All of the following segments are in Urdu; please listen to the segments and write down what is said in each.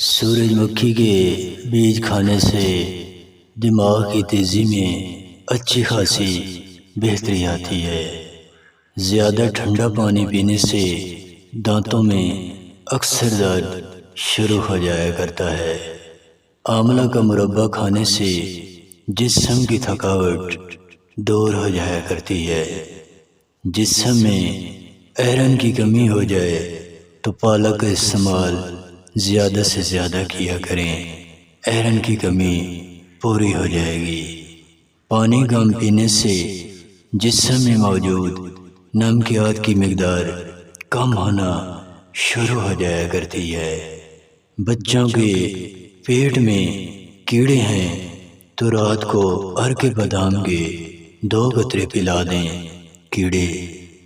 سورج مکھی کے بیج کھانے سے دماغ کی تیزی میں اچھی خاصی بہتری آتی ہے۔ زیادہ ٹھنڈا پانی پینے سے دانتوں میں اکثر درد شروع ہو جایا کرتا ہے۔ آملہ کا مربع کھانے سے جسم کی تھکاوٹ دور ہو جایا کرتی ہے۔ جسم میں آئرن کی کمی ہو جائے تو پالک کا استعمال زیادہ سے زیادہ کیا کریں، آئرن کی کمی پوری ہو جائے گی۔ پانی کم پینے سے جسم میں موجود نمکیات کی مقدار کم ہونا شروع ہو جایا کرتی ہے۔ بچوں کے پیٹ میں کیڑے ہیں تو رات کو ارک بادام کے 2 قطرے پلا دیں، کیڑے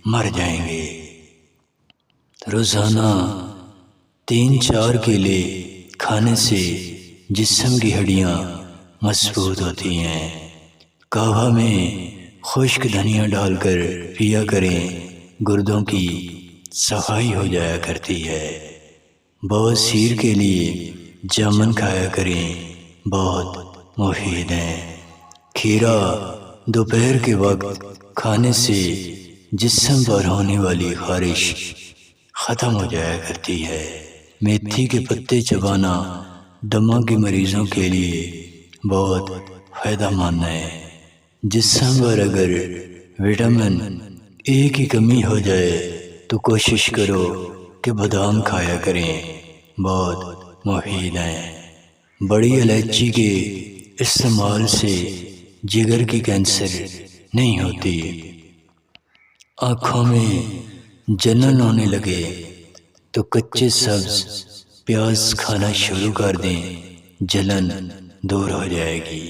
مر جائیں گے۔ روزانہ 3-4 کیلے کھانے سے جسم کی ہڈیاں مضبوط ہوتی ہیں۔ قہوہ میں خشک دھنیا ڈال کر پیا کریں، گردوں کی صفائی ہو جایا کرتی ہے۔ بواسیر کے لیے جامن کھایا کریں، بہت مفید ہیں۔ کھیرا دوپہر کے وقت کھانے سے جسم پر ہونے والی خارش ختم ہو جایا کرتی ہے۔ میتھی کے پتے چبانا دمہ کے مریضوں کے لیے بہت فائدہ مند ہے۔ جسم پر اگر وٹامن اے کی کمی ہو جائے تو کوشش کرو کہ بادام کھایا کریں، بہت مفید ہیں۔ بڑی الائچی کے استعمال سے جگر کی کینسر نہیں ہوتی۔ آنکھوں میں جلن ہونے لگے تو کچے سبز پیاز کھانا شروع کر دیں، جلن دور ہو جائے گی۔